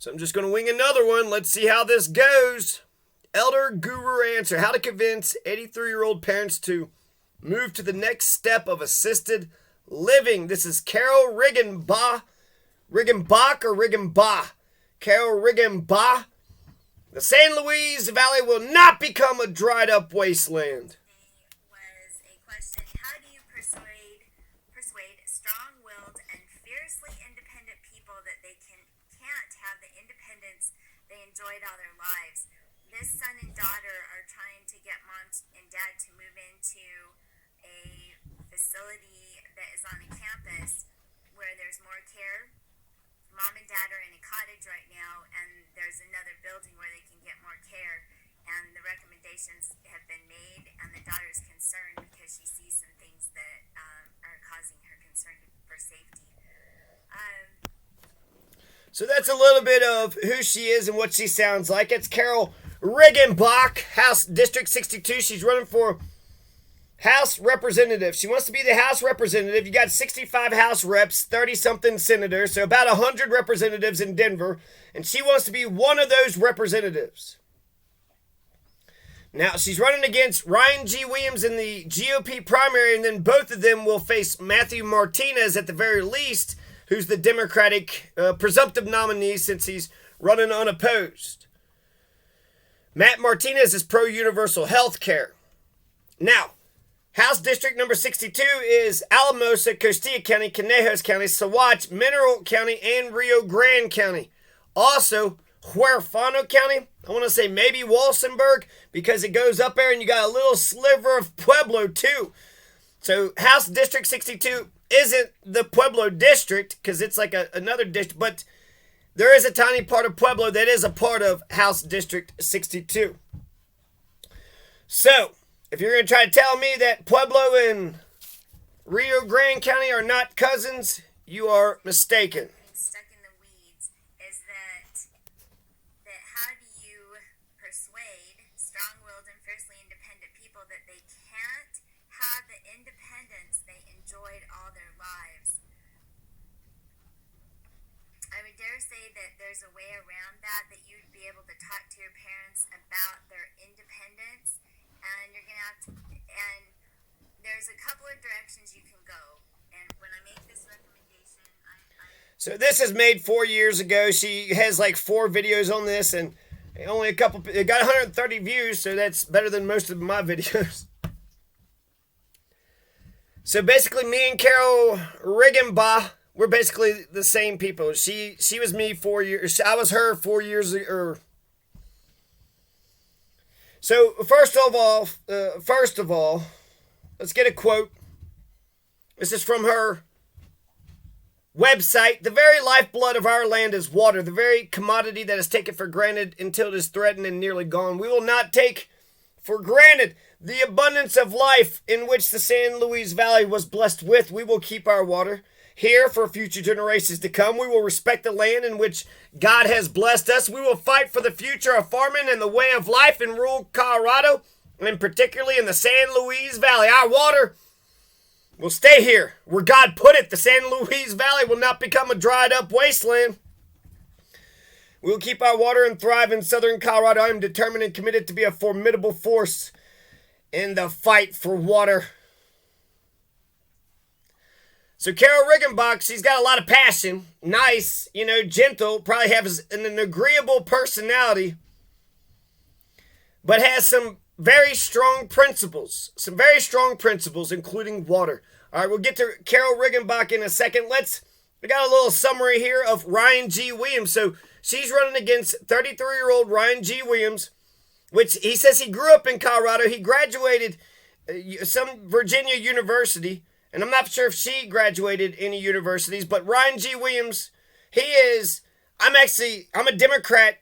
So I'm just going to wing another one. Let's see how this goes. Elder Guru answer. How to convince 83-year-old parents to move to the next step of assisted living. This is Carol Riggenbach. Riggenbach or Riggenbach? Carol Riggenbach. The San Luis Valley will not become a dried up wasteland. Was a question: how do you persuade strong-willed and fiercely independent people that they can't have the independence they enjoyed all their lives? This son and daughter are trying to get mom and dad to move into a facility that is on a campus where there's more care. Mom and dad are in a cottage right now, and there's another building where they can get more care. And the recommendations have been made, and the daughter's concerned because she sees some things that are causing her concern for safety. So that's a little bit of who she is and what she sounds like. It's Carol Riggenbach, House District 62. She's running for House Representative. She wants to be the House Representative. You got 65 House Reps, 30-something senators, so about 100 representatives in Denver, and she wants to be one of those representatives. Now, she's running against Ryan G. Williams in the GOP primary, and then both of them will face Matthew Martinez at the very least, who's the Democratic presumptive nominee since he's running unopposed. Matt Martinez is pro-universal health care. Now, House District number 62 is Alamosa, Costilla County, Conejos County, Saguache, Mineral County, and Rio Grande County. Also, Huerfano County. I want to say maybe Walsenburg because it goes up there and you got a little sliver of Pueblo too. So House District 62 isn't the Pueblo district because it's like another district, but there is a tiny part of Pueblo that is a part of House District 62. So, if you're going to try to tell me that Pueblo and Rio Grande County are not cousins, you are mistaken. Stuck in the weeds is that how do you persuade strong-willed and fiercely independent people that they can't have the independence they enjoyed all their lives? I would dare say that there's a way around that you'd be able to talk to your parents about their independence. And you're going to have to, and there's a couple of directions you can go. And when I make this recommendation, So this is made 4 years ago. She has like 4 videos on this and only it got 130 views, so that's better than most of my videos. So basically me and Carol Riggenbach, we're basically the same people. She was me 4 years, I was her 4 years ago. So, first of all, let's get a quote. This is from her website. The very lifeblood of our land is water, the very commodity that is taken for granted until it is threatened and nearly gone. We will not take for granted the abundance of life in which the San Luis Valley was blessed with. We will keep our water here for future generations to come. We will respect the land in which God has blessed us. We will fight for the future of farming and the way of life in rural Colorado, and particularly in the San Luis Valley. Our water will stay here where God put it. The San Luis Valley will not become a dried up wasteland. We will keep our water and thrive in southern Colorado. I am determined and committed to be a formidable force in the fight for water. So Carol Riggenbach, she's got a lot of passion, nice, gentle, probably has an agreeable personality, but has some very strong principles, including water. All right, we'll get to Carol Riggenbach in a second. We got a little summary here of Ryan G. Williams. So she's running against 33-year-old Ryan G. Williams, which he says he grew up in Colorado. He graduated some Virginia university. And I'm not sure if she graduated any universities, but Ryan G. Williams, I'm a Democrat,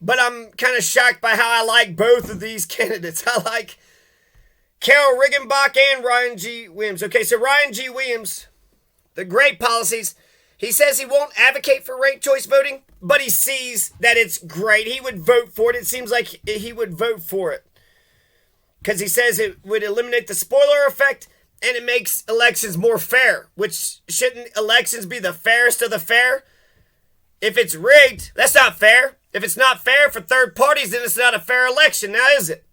but I'm kind of shocked by how I like both of these candidates. I like Carol Riggenbach and Ryan G. Williams. Okay, so Ryan G. Williams, the great policies, he says he won't advocate for ranked choice voting, but he sees that it's great. He would vote for it. It seems like he would vote for it because he says it would eliminate the spoiler effect. And it makes elections more fair, which shouldn't elections be the fairest of the fair? if it's rigged, that's not fair. If it's not fair for third parties, then it's not a fair election, now is it?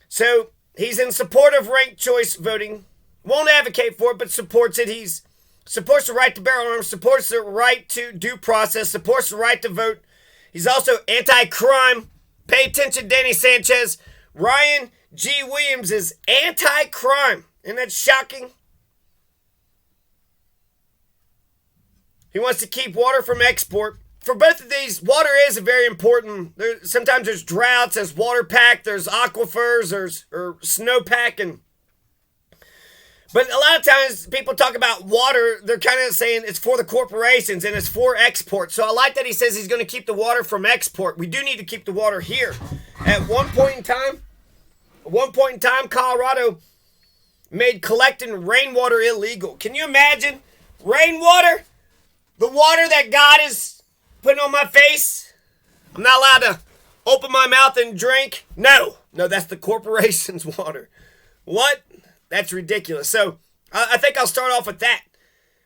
So he's in support of ranked choice voting. Won't advocate for it, but supports it. He's supports the right to bear arms, supports the right to due process, supports the right to vote. He's also anti-crime. Pay attention, Danny Sanchez. Ryan G. Williams is anti-crime. Isn't that shocking? He wants to keep water from export. For both of these, water is very important. Sometimes there's droughts, there's water pack, there's aquifers, there's snowpack, but a lot of times people talk about water, they're kind of saying it's for the corporations and it's for export. So I like that he says he's going to keep the water from export. We do need to keep the water here. At one point in time, Colorado made collecting rainwater illegal. Can you imagine? Rainwater? The water that God is putting on my face? I'm not allowed to open my mouth and drink? No, that's the corporation's water. What? That's ridiculous. So I think I'll start off with that.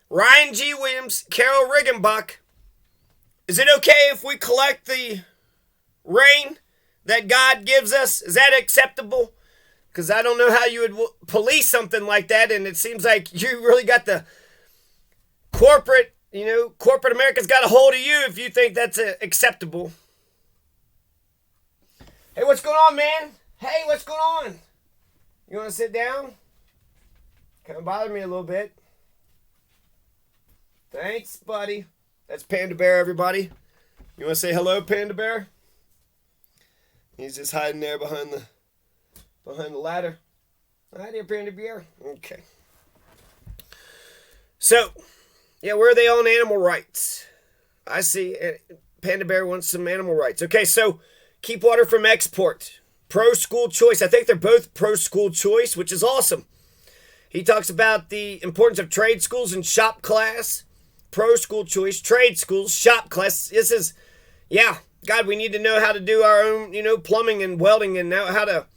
Ryan G. Williams, Carol Riggenbach. Is it okay if we collect the rain that God gives us? Is that acceptable? Because I don't know how you would police something like that, and it seems like you really got the corporate America's got a hold of you if you think that's acceptable. Hey, what's going on, man? Hey, what's going on? You want to sit down? Kind of bothered me a little bit. Thanks, buddy. That's Panda Bear, everybody. You want to say hello, Panda Bear? He's just hiding there behind the ladder. Hi there, Panda Bear. Okay. So, yeah, where are they on animal rights? I see. Panda Bear wants some animal rights. Okay, so keep water from export. Pro-school choice. I think they're both pro-school choice, which is awesome. He talks about the importance of trade schools and shop class. Pro-school choice, trade schools, shop class. This is, God, we need to know how to do our own, plumbing and welding and now how to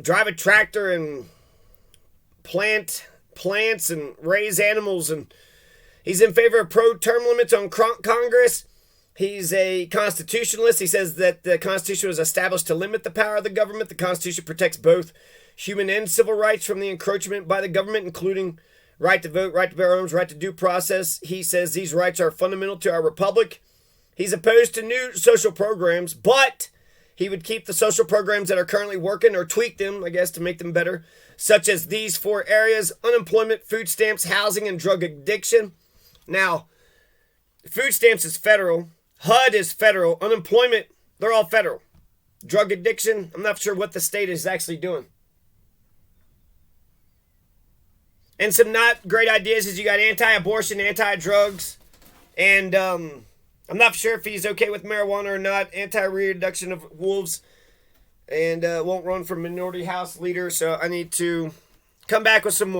drive a tractor and plant plants and raise animals. And he's in favor of pro-term limits on Congress. He's a constitutionalist. He says that the Constitution was established to limit the power of the government. The Constitution protects both human and civil rights from the encroachment by the government, including right to vote, right to bear arms, right to due process. He says these rights are fundamental to our republic. He's opposed to new social programs, but he would keep the social programs that are currently working or tweak them, I guess, to make them better, such as these 4 areas: unemployment, food stamps, housing, and drug addiction. Now, food stamps is federal. HUD is federal. Unemployment, they're all federal. Drug addiction, I'm not sure what the state is actually doing. And some not great ideas is you got anti-abortion, anti-drugs, and I'm not sure if he's okay with marijuana or not, anti-reintroduction of wolves, and won't run for minority house leader, so I need to come back with some more.